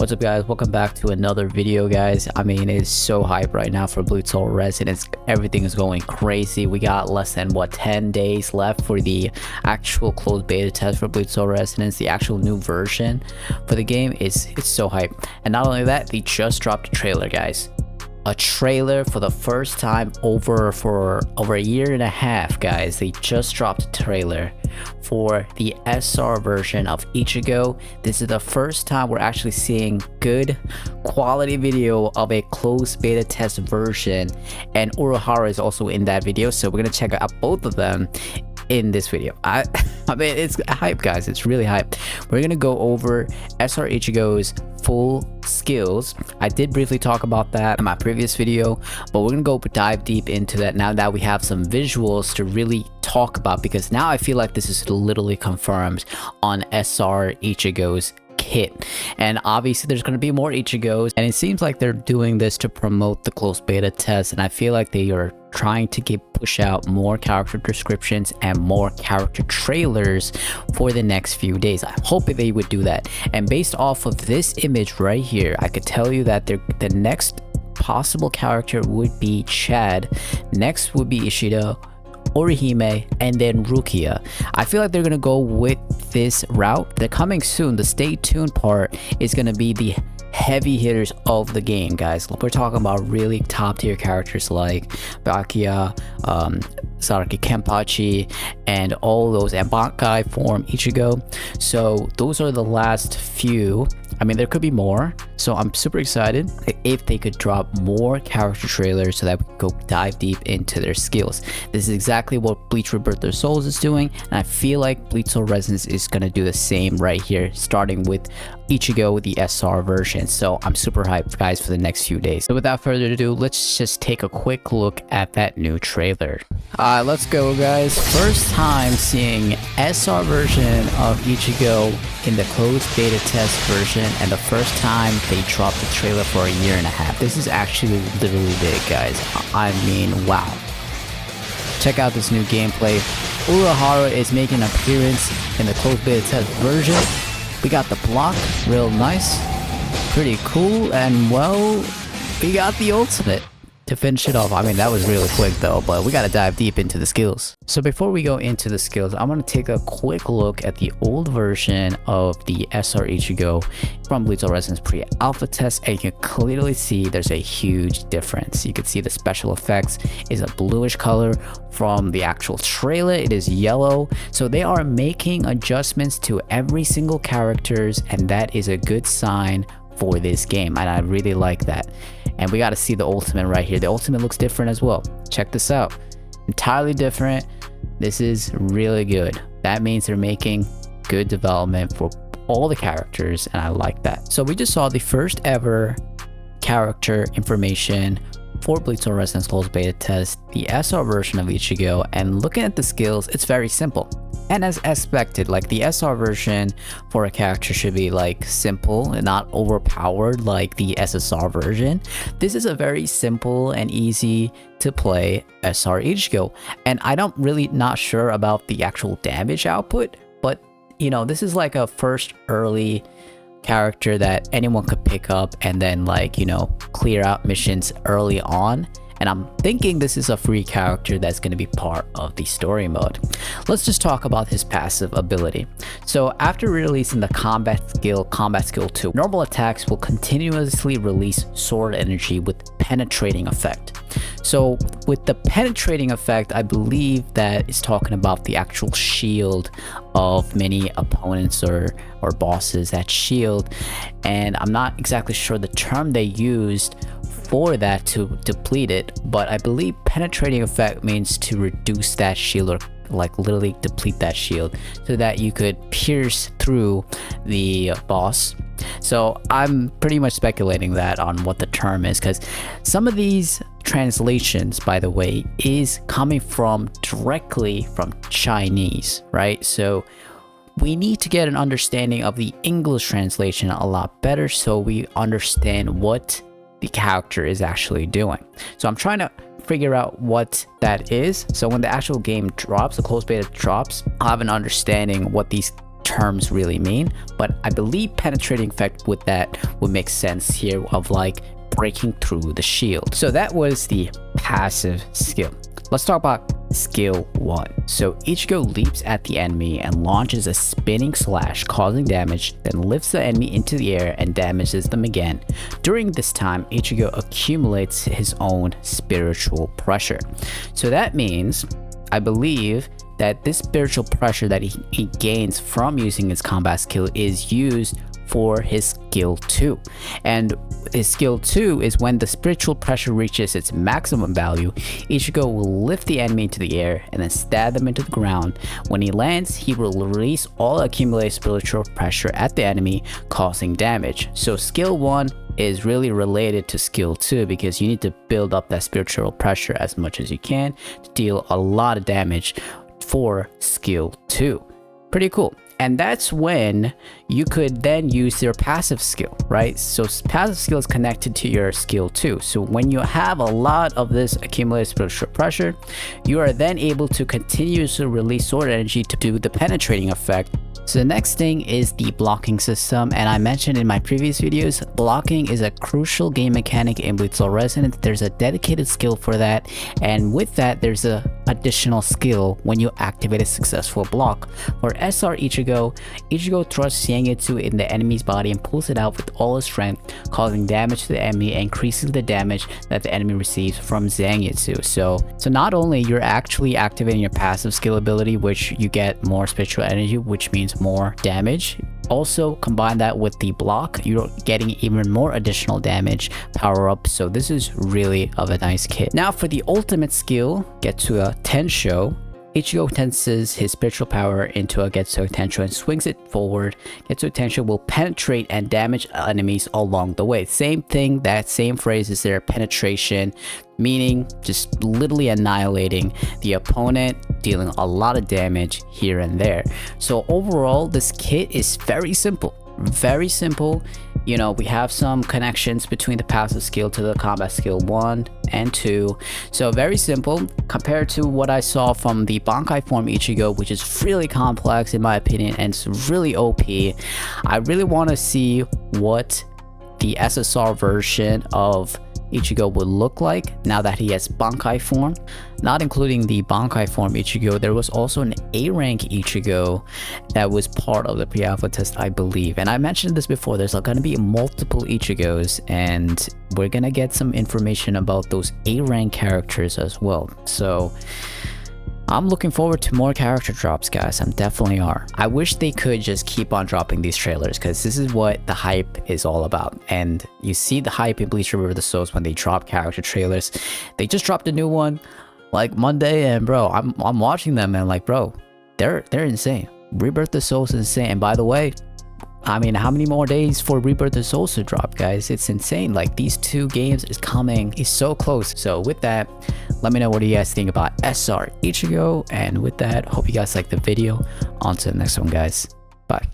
What's up guys, welcome back to another video guys. I mean, it's so hype right now for Bleach Soul Resonance. Everything is going crazy. We got less than 10 days left for the actual closed beta test for Bleach Soul Resonance. The actual new version for the game it's so hype. And not only that, they just dropped a trailer guys. A trailer for the first time for over a year and a half guys. They just dropped a trailer for the SR version of Ichigo. This is the first time we're actually seeing good quality video of a closed beta test version, and Uruhara is also in that video, so we're gonna check out both of them in this video. I mean, it's hype guys, it's really hype. We're gonna go over SR Ichigo's full skills. I did briefly talk about that in my previous video, but we're gonna go dive deep into that now that we have some visuals to really talk about, because now I feel like this is literally confirmed on SR Ichigo's kit. And obviously there's going to be more Ichigos, and it seems like they're doing this to promote the closed beta test, and I feel like they are trying to push out more character descriptions and more character trailers for the next few days. I hope they would do that. And based off of this image right here, I could tell you that the next possible character would be Chad, next would be Ishida, Orihime, and then Rukia. I feel like they're gonna go with this route. They're coming soon. The stay tuned part is gonna be the heavy hitters of the game guys. We're talking about really top tier characters like Bakia, Saraki Kenpachi, and all those, and Bankai form Ichigo. So those are the last few. I mean, there could be more, so I'm super excited if they could drop more character trailers so that we could go dive deep into their skills. This is exactly what Bleach Rebirth Their Souls is doing, and I feel like Bleach Soul Resonance is going to do the same right here, starting with Ichigo, the SR version. So I'm super hyped guys for the next few days. So without further ado, let's just take a quick look at that new trailer. Let's go guys. First time seeing SR version of Ichigo in the closed beta test version, and the first time they dropped the trailer for a year and a half. This is actually literally big guys. I mean, wow. Check out this new gameplay. Uruhara is making an appearance in the closed beta test version. We got the block, real nice, pretty cool, and well, we got the ultimate to finish it off. I mean, that was really quick though, but we gotta dive deep into the skills. So before we go into the skills, I'm gonna take a quick look at the old version of the SR Ichigo from Bleach Soul Resonance pre-alpha test, and you can clearly see there's a huge difference. You can see the special effects is a bluish color. From the actual trailer, it is yellow. So they are making adjustments to every single characters, and that is a good sign for this game, and I really like that. And we got to see the ultimate right here. The ultimate looks different as well. Check this out, entirely different. This is really good. That means they're making good development for all the characters, and I like that. So we just saw the first ever character information for Bleach Soul Resonance closed beta test, the SR version of Ichigo, and looking at the skills, it's very simple. And as expected, like the SR version for a character should be like simple and not overpowered like the SSR version. This is a very simple and easy to play SR Ichigo. And I don't really not sure about the actual damage output, but you know, this is like a first early character that anyone could pick up and then, like, you know, clear out missions early on. And I'm thinking this is a free character that's going to be part of the story mode. Let's just talk about his passive ability. So after releasing the combat skill 2, normal attacks will continuously release sword energy with penetrating effect. So with the penetrating effect, I believe that is talking about the actual shield of many opponents or bosses, that shield. And I'm not exactly sure the term they used for that to deplete it, but I believe penetrating effect means to reduce that shield, or like literally deplete that shield so that you could pierce through the boss. So I'm pretty much speculating that on what the term is, because some of these translations, by the way, is coming from directly from Chinese, right? So we need to get an understanding of the English translation a lot better so we understand what the character is actually doing. So I'm trying to figure out what that is, so when the actual game drops, the closed beta drops, I'll have an understanding what these terms really mean, but I believe penetrating effect with that would make sense here of like breaking through the shield. So that was the passive skill. Let's talk about skill 1. So Ichigo leaps at the enemy and launches a spinning slash, causing damage, then lifts the enemy into the air and damages them again. During this time, Ichigo accumulates his own spiritual pressure. So that means, I believe, that this spiritual pressure that he gains from using his combat skill is used for his skill 2. And his skill 2 is when the spiritual pressure reaches its maximum value, Ichigo will lift the enemy into the air and then stab them into the ground. When he lands, he will release all accumulated spiritual pressure at the enemy, causing damage. So skill 1 is really related to skill 2 because you need to build up that spiritual pressure as much as you can to deal a lot of damage for skill 2. Pretty cool. And that's when you could then use your passive skill, right? So passive skill is connected to your skill 2. So when you have a lot of this accumulated spiritual pressure, you are then able to continuously release sword energy to do the penetrating effect. So the next thing is the blocking system, and I mentioned in my previous videos, blocking is a crucial game mechanic in Bleach Soul Resonance. There's a dedicated skill for that, and with that there's a additional skill when you activate a successful block. For SR Ichigo, Ichigo thrusts Zangetsu in the enemy's body and pulls it out with all his strength, causing damage to the enemy and increasing the damage that the enemy receives from Zangetsu. So not only you're actually activating your passive skill ability, which you get more spiritual energy, which means more damage. Also combine that with the block, you're getting even more additional damage power up. So this is really of a nice kit. Now for the ultimate skill, Getsuga Tensho, Ichigo tenses his spiritual power into a Getsuga Tensho and swings it forward. Getsuga Tensho will penetrate and damage enemies along the way. Same thing, that same phrase is there, penetration, meaning just literally annihilating the opponent, dealing a lot of damage here and there. So overall, this kit is very simple. Very simple. You know, we have some connections between the passive skill to the combat skill 1 and 2. So very simple compared to what I saw from the Bankai form Ichigo, which is really complex in my opinion and it's really OP. I really want to see what the SSR version of Ichigo would look like now that he has Bankai form. Not including the Bankai form Ichigo, there was also an A rank Ichigo that was part of the pre-alpha test, I believe. And I mentioned this before, there's going to be multiple Ichigos and we're going to get some information about those A rank characters as well. So I'm looking forward to more character drops, guys. I'm definitely are. I wish they could just keep on dropping these trailers because this is what the hype is all about. And you see the hype in Bleach Rebirth of the Souls when they drop character trailers. They just dropped a new one like Monday, and bro, I'm watching them and like, bro, they're insane. Rebirth of the Souls is insane. And by the way, I mean, how many more days for Rebirth of the Souls to drop, guys? It's insane. Like, these two games is coming. It's so close. So with that, let me know what you guys think about SR Ichigo. And with that, hope you guys like the video. On to the next one, guys. Bye.